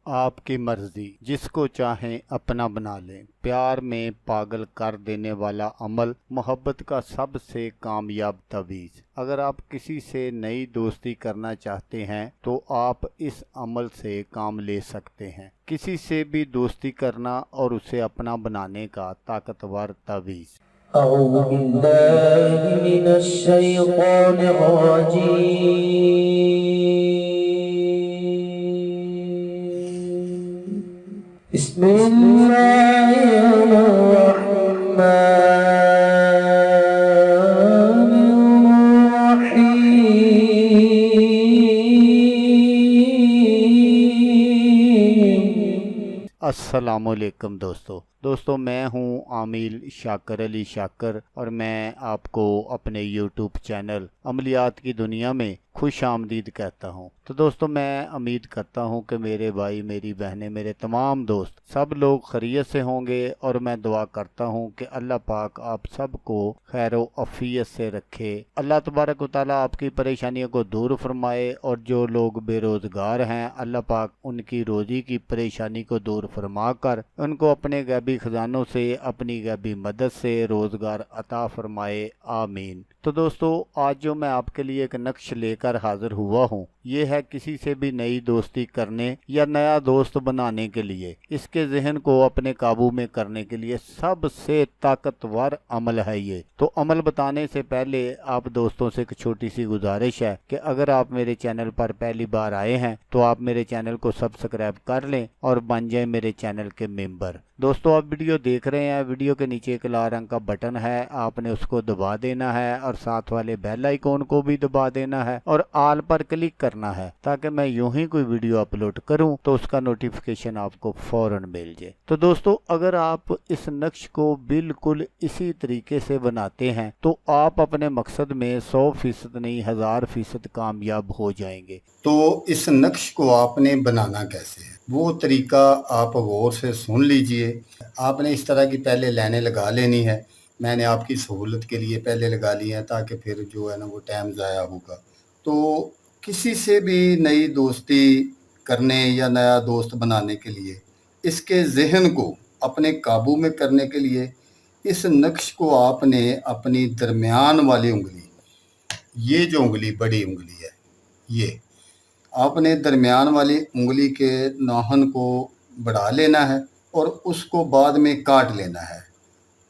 आपकी मर्जी, जिसको चाहें अपना बना लें। प्यार में पागल कर देने वाला अमल मोहब्बत का सबसे कामयाब तवीज़। अगर आप किसी से नई दोस्ती करना चाहते हैं तो आप इस अमल से काम ले सकते हैं। किसी से भी दोस्ती करना और उसे अपना बनाने का ताकतवर तवीज़। أعوذ بالله من الشيطان الرجيم. بسم الله الرحمن الرحيم. अस्सलामुअलैकुम दोस्तों मैं हूं आमिल शाकर अली शाकर और मैं आपको अपने यूट्यूब चैनल अमलियात की दुनिया में खुश आमदीद कहता हूं। तो दोस्तों मैं उम्मीद करता हूं कि मेरे भाई, मेरी बहनें, मेरे तमाम दोस्त सब लोग खैरियत से होंगे और मैं दुआ करता हूं कि अल्लाह पाक आप सबको खैर व अफियत से रखे। अल्लाह तबारक व तआला आपकी परेशानियों को दूर फरमाए और जो लोग बेरोज़गार हैं अल्लाह पाक उनकी रोज़ी की परेशानी को दूर फरमा कर उनको अपने गैबी खजानों से, अपनी गैबी मदद से रोज़गार अता फरमाए, आमीन। तो दोस्तों आज जो मैं आपके लिए एक नक्श लेकर हाजिर हुआ हूँ, ये है किसी से भी नई दोस्ती करने या नया दोस्त बनाने के लिए, इसके जहन को अपने काबू में करने के लिए सबसे ताकतवर अमल है ये। तो अमल बताने से पहले आप दोस्तों से एक छोटी सी गुजारिश है कि अगर आप मेरे चैनल पर पहली बार आए हैं तो आप मेरे चैनल को सब्सक्राइब कर लें और बन जाएं मेरे चैनल के मेंबर। दोस्तों आप वीडियो देख रहे हैं, वीडियो के नीचे एक लाल रंग का बटन है, आपने उसको दबा देना है और साथ वाले बेल आइकॉन को भी दबा देना है और ऑल पर क्लिक करना है ताकि मैं यूं ही कोई वीडियो अपलोड करूं तो उसका नोटिफिकेशन आपको फौरन मिल जाए। तो दोस्तों अगर आप इस नक्श को बिल्कुल इसी तरीके से बनाते हैं तो आप अपने मकसद में 100% नहीं 1000% कामयाब हो जाएंगे। तो इस नक्श को आपने बनाना कैसे है वो तरीका आप गौर से सुन लीजिए। आपने इस तरह की पहले लाइनें लगा लेनी है। मैंने आपकी सहूलत के लिए पहले लगा ली है ताकि फिर जो है ना वो टाइम ज़ाया होगा। तो किसी से भी नई दोस्ती करने या नया दोस्त बनाने के लिए इसके जहन को अपने काबू में करने के लिए इस नक्श को आपने अपनी दरमियान वाली उंगली, ये जो उंगली बड़ी उंगली है, ये आपने दरमियान वाली उंगली के नाखून को बढ़ा लेना है और उसको बाद में काट लेना है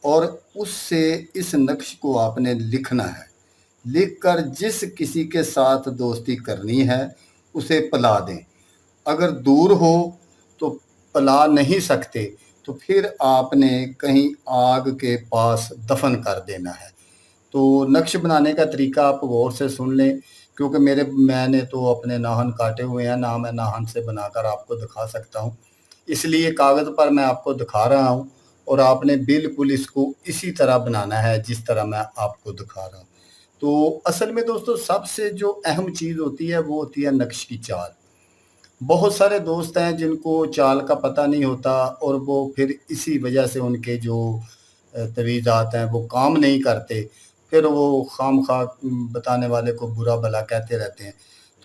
और उससे इस नक्श को आपने लिखना है। लिखकर जिस किसी के साथ दोस्ती करनी है उसे पिला दें। अगर दूर हो तो पिला नहीं सकते तो फिर आपने कहीं आग के पास दफन कर देना है। तो नक्श बनाने का तरीका आप गौर से सुन लें क्योंकि मैंने तो अपने नाखून काटे हुए हैं ना, मैं नाखून से बनाकर आपको दिखा सकता हूँ, इसलिए कागज़ पर मैं आपको दिखा रहा हूँ और आपने बिल्कुल इसको इसी तरह बनाना है जिस तरह मैं आपको दिखा रहा हूँ। तो असल में दोस्तों सबसे जो अहम चीज़ होती है वो होती है नक्श की चाल। बहुत सारे दोस्त हैं जिनको चाल का पता नहीं होता और वो फिर इसी वजह से उनके जो तवीज़ात हैं वो काम नहीं करते, फिर वो खामखा बताने वाले को बुरा भला कहते रहते हैं।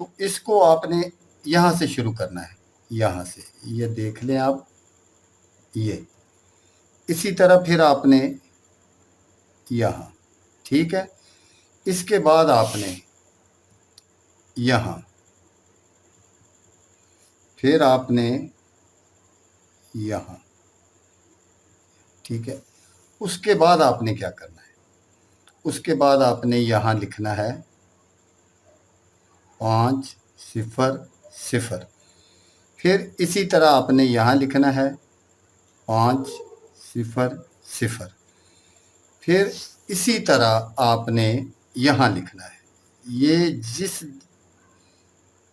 तो इसको आपने यहाँ से शुरू करना है, यहाँ से ये देख लें आप, ये इसी तरह फिर आपने यहाँ, ठीक है। इसके बाद आपने यहाँ, फिर आपने यहाँ, ठीक है। उसके बाद आपने क्या करना है, उसके बाद आपने यहाँ लिखना है 500। फिर इसी तरह आपने यहाँ लिखना है 500। फिर इसी तरह आपने यहाँ लिखना है।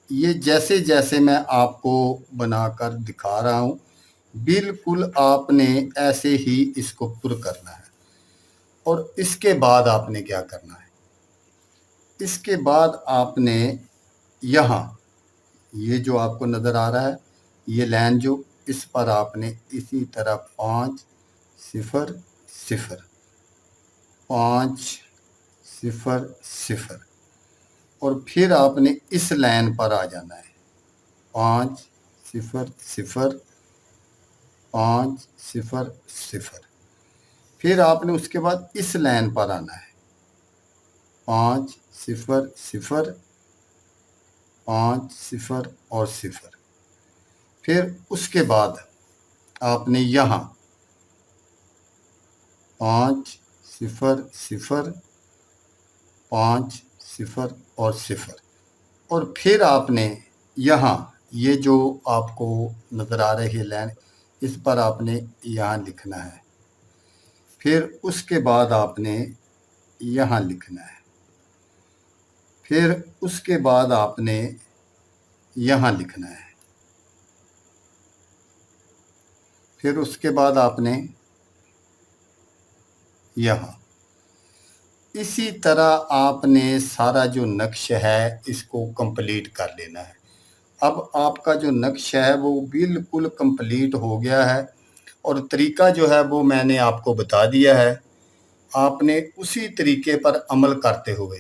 ये जैसे जैसे मैं आपको बनाकर दिखा रहा हूँ बिल्कुल आपने ऐसे ही इसको पुर करना है। और इसके बाद आपने क्या करना है, इसके बाद आपने यहाँ, ये जो आपको नज़र आ रहा है ये लाइन जो, इस पर आपने इसी तरह 500 और फिर आपने इस लाइन पर आ जाना है 500 0 0 5 0 0। پھر آپ نے اس کے بعد اس لائن پر آنا ہے 5 0 0 5 0 اور 0۔ پھر اس کے بعد آپ نے یہاں 5 0 0 5 0 اور 0، اور پھر آپ نے یہاں یہ جو آپ کو نظر آ رہی ہے لائن، اس پر آپ نے یہاں لکھنا ہے۔ پھر اس کے بعد آپ نے یہاں لکھنا ہے، پھر اس کے بعد آپ نے یہاں لکھنا ہے، پھر اس کے بعد آپ نے یہاں۔ اسی طرح آپ نے سارا جو نقش ہے اس کو کمپلیٹ کر لینا ہے۔ اب آپ کا جو نقش ہے وہ بالکل کمپلیٹ ہو گیا ہے، اور طریقہ جو ہے وہ میں نے آپ کو بتا دیا ہے۔ آپ نے اسی طریقے پر عمل کرتے ہوئے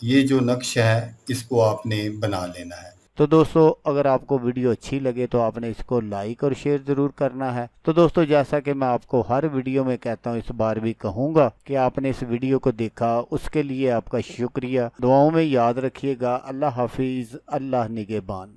یہ جو نقش ہے اس کو آپ نے بنا لینا ہے۔ تو دوستو اگر آپ کو ویڈیو اچھی لگے تو آپ نے اس کو لائک اور شیئر ضرور کرنا ہے۔ تو دوستو جیسا کہ میں آپ کو ہر ویڈیو میں کہتا ہوں، اس بار بھی کہوں گا کہ آپ نے اس ویڈیو کو دیکھا، اس کے لیے آپ کا شکریہ۔ دعاؤں میں یاد رکھیے گا۔ اللہ حافظ، اللہ نگہبان۔